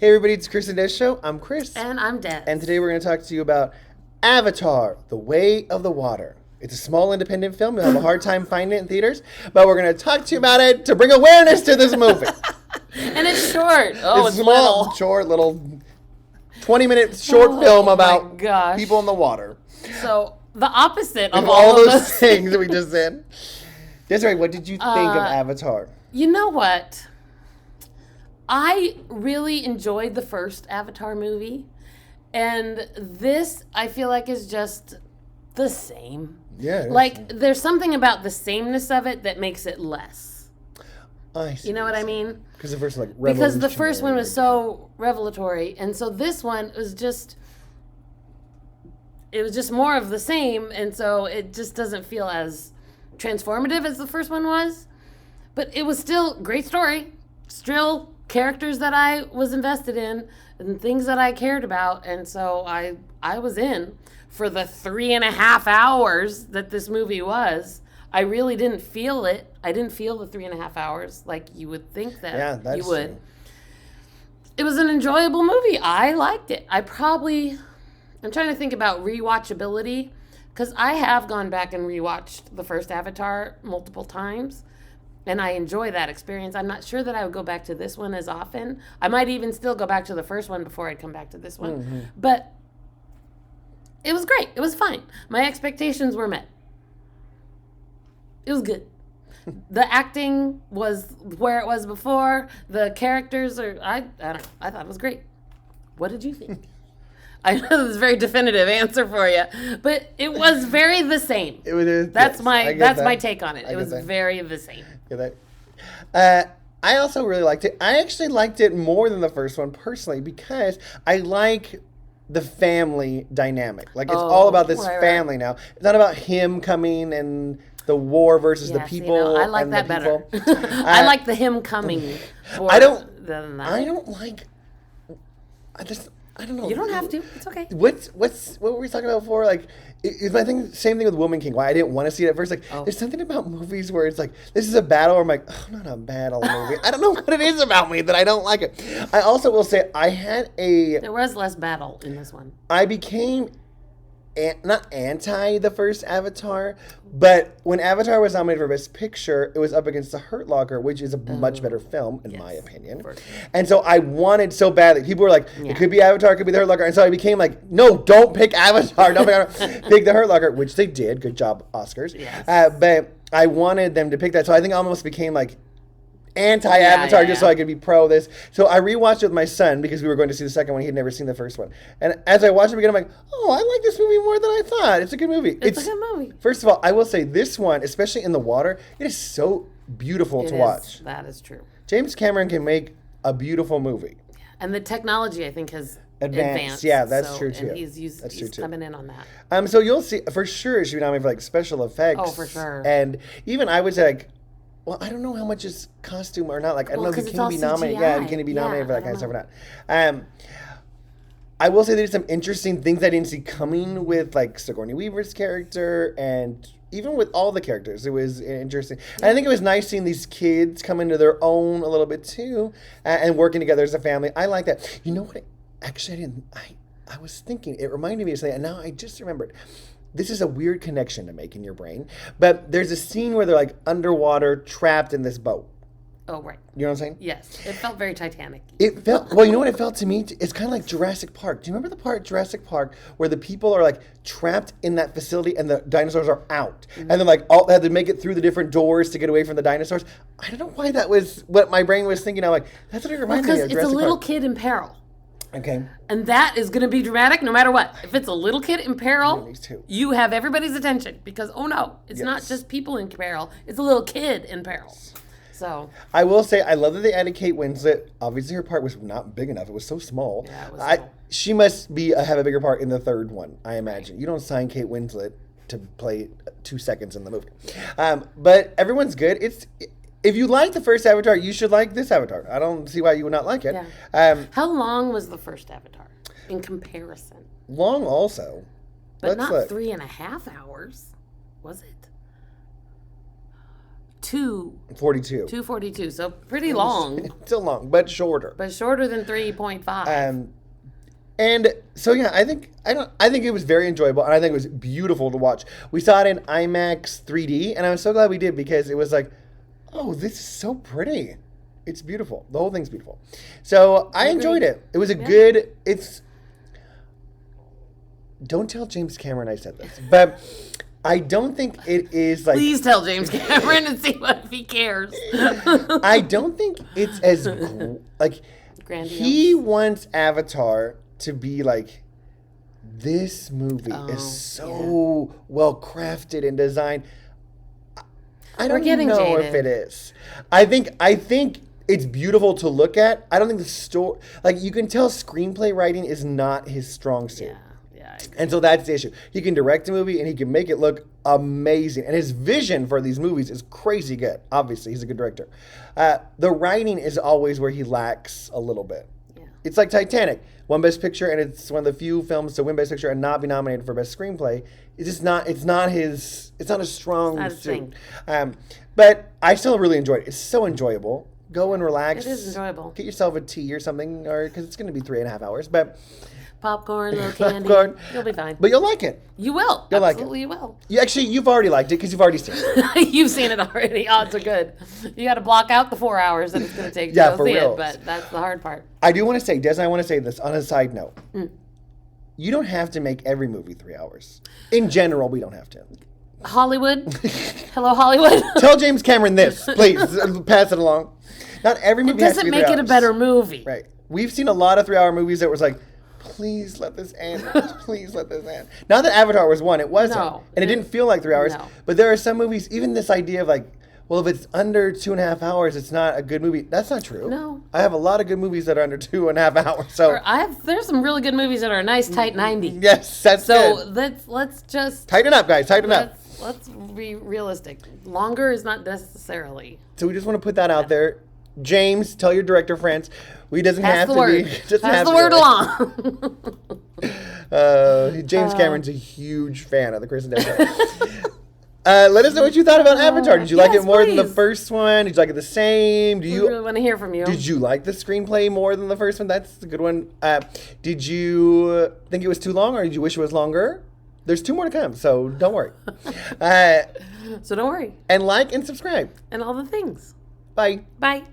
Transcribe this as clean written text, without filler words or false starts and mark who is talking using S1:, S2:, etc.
S1: Hey everybody, it's Chris and Des Show. I'm Chris.
S2: And I'm Des.
S1: And today we're going to talk to you about Avatar, The Way of the Water. It's a small independent film. You'll have a hard time finding it in theaters, but we're going to talk to you about it to bring awareness to this movie.
S2: And it's short. Oh, it's
S1: small,
S2: little.
S1: short, little 20-minute short film about people in the water.
S2: So, the opposite of
S1: all those things that we just said. Desiree, what did you think of Avatar?
S2: You know what? I really enjoyed the first Avatar movie, and this I feel like is just the same.
S1: Yeah.
S2: Like there's something about the sameness of it that makes it less.
S1: I see.
S2: You know what I mean?
S1: Because the
S2: first one was so revelatory, and so this one was just more of the same, and so it just doesn't feel as transformative as the first one was. But it was still a great story. Still characters that I was invested in and things that I cared about, and so I was in for the 3.5 hours that this movie was. I really didn't feel it. I didn't feel the 3.5 hours like you would think that you would.
S1: True.
S2: It was an enjoyable movie. I liked it. I'm trying to think about rewatchability, because I have gone back and rewatched the first Avatar multiple times. And I enjoy that experience. I'm not sure that I would go back to this one as often. I might even still go back to the first one before I'd come back to this one. Mm-hmm. But it was great. It was fine. My expectations were met. It was good. The acting was where it was before. The characters I don't know. I thought it was great. What did you think? I know this is a very definitive answer for you, but it was very the same. That's my take on it. It was very the same.
S1: I also really liked it. I actually liked it more than the first one personally because I like the family dynamic. Like it's all about this family now. It's not about him coming and the war versus the people.
S2: I like that better. I like the him coming.
S1: I don't like. I don't know.
S2: You don't have to. It's okay.
S1: What were we talking about before? Like, is my thing same thing with Woman King? Why I didn't want to see it at first. Like, there's something about movies where it's like this is a battle. Where I'm like, oh, not a battle movie. I don't know what it is about me that I don't like it. I also will say there
S2: was less battle in this one.
S1: I became not anti the first Avatar, but when Avatar was nominated for Best Picture, it was up against The Hurt Locker, which is a much better film, in my opinion. And so I wanted so badly. People were like, it could be Avatar, it could be The Hurt Locker. And so I became like, no, don't pick Avatar. Don't pick Avatar. Pick The Hurt Locker, which they did. Good job, Oscars.
S2: Yes.
S1: But I wanted them to pick that. So I think I almost became like anti-Avatar just so I could be pro this. So I rewatched it with my son because we were going to see the second one. He had never seen the first one. And as I watched it again, I'm like, oh, I like this movie more than I thought. It's a good movie.
S2: It's a good movie.
S1: First of all, I will say this one, especially in the water, it is so beautiful to watch.
S2: That is true.
S1: James Cameron can make a beautiful movie.
S2: And the technology, I think, has advanced.
S1: Yeah, that's true too.
S2: And he's coming in on that.
S1: So you'll see, for sure, it should be nominated for like special effects.
S2: Oh, for sure.
S1: And even I would say like, well, I don't know how much is costume or not. Like, I don't know if you can be nominated. Yeah, can he be nominated for that kind of stuff or not? I will say there's some interesting things I didn't see coming with, like, Sigourney Weaver's character and even with all the characters. It was interesting. And I think it was nice seeing these kids come into their own a little bit, too, and working together as a family. I like that. You know what? Actually, I was thinking. It reminded me of something, and now I just remembered. This is a weird connection to make in your brain, but there's a scene where they're like underwater, trapped in this boat.
S2: Oh, right.
S1: You know what I'm saying?
S2: Yes. It felt very Titanic.
S1: It felt, well, you know what it felt to me? It's kind of like Jurassic Park. Do you remember the part Jurassic Park where the people are like trapped in that facility and the dinosaurs are out? Mm-hmm. And then like they had to make it through the different doors to get away from the dinosaurs. I don't know why that was what my brain was thinking. I'm like, that's what it reminded me of.
S2: Because it's a little kid in peril.
S1: Okay.
S2: And that is going to be dramatic no matter what. If it's a little kid in peril, you have everybody's attention because, oh no, it's not just people in peril. It's a little kid in peril. So
S1: I will say, I love that they added Kate Winslet. Obviously, her part was not big enough. It was so small.
S2: Yeah, it was small.
S1: She must have a bigger part in the third one, I imagine. You don't sign Kate Winslet to play 2 seconds in the movie. But everyone's good. If you like the first Avatar, you should like this Avatar. I don't see why you would not like it.
S2: Yeah. How long was the first Avatar in comparison?
S1: Long also.
S2: But not 3.5 hours, was it? 2:42. 2:42. So pretty long.
S1: Still long, but shorter.
S2: But shorter than 3.5.
S1: And so yeah, I think it was very enjoyable, and I think it was beautiful to watch. We saw it in IMAX 3D, and I was so glad we did because it was like, oh, this is so pretty. It's beautiful. The whole thing's beautiful. So I enjoyed it. It was a good. Don't tell James Cameron I said this, but I don't think it is like.
S2: Please tell James Cameron and see what if he cares.
S1: I don't think it's as like. Grandiose. He wants Avatar to be like, this movie is so well crafted and designed. I don't know if it is. I think it's beautiful to look at. I don't think the story, like, you can tell screenplay writing is not his strong suit.
S2: Yeah.
S1: And so that's the issue. He can direct a movie and he can make it look amazing. And his vision for these movies is crazy good. Obviously, he's a good director. The writing is always where he lacks a little bit. Yeah. It's like Titanic. Won Best Picture, and it's one of the few films to win Best Picture and not be nominated for Best Screenplay. It's just not. It's not a strong suit. But I still really enjoyed it. It's so enjoyable. Go and relax.
S2: It is enjoyable.
S1: Get yourself a tea or something, or because it's going to be 3.5 hours. But
S2: popcorn, little candy. You'll be fine.
S1: But you'll like it.
S2: You will.
S1: You'll
S2: Absolutely,
S1: like it.
S2: You will.
S1: You've already liked it because you've already seen it.
S2: You've seen it already. Odds are good. You got to block out the 4 hours that it's going to take to go see it, but that's the hard part.
S1: I do want to say, Des, I want to say this on a side note. You don't have to make every movie 3 hours. In general, we don't have to.
S2: Hollywood. Hello, Hollywood.
S1: Tell James Cameron this, please. Pass it along. Not every movie has to be 3 hours.
S2: It doesn't make it a better movie.
S1: Right. We've seen a lot of 3-hour movies that was like, please let this end. Please let this end. Not that Avatar was one. It wasn't. No, and it didn't feel like 3 hours. No. But there are some movies, even this idea of like, well, if it's under 2.5 hours, it's not a good movie. That's not true.
S2: No.
S1: I have a lot of good movies that are under 2.5 hours. So
S2: there's some really good movies that are a nice tight 90.
S1: Yes, that's good.
S2: So let's just
S1: tighten up, guys. Tighten up.
S2: Let's be realistic. Longer is not necessarily.
S1: So we just want to put that out there. James, tell your director friends. We doesn't
S2: Pass
S1: have
S2: the
S1: to
S2: word.
S1: be.
S2: Pass the word
S1: along. James Cameron's a huge fan of the Chris and Des Show. Let us know what you thought about Avatar. Did you like it more than the first one? Did you like it the same?
S2: We really want to hear from you.
S1: Did you like the screenplay more than the first one? That's a good one. Did you think it was too long, or did you wish it was longer? There's 2 more to come, so don't worry.
S2: So don't worry.
S1: And like and subscribe.
S2: And all the things.
S1: Bye.
S2: Bye.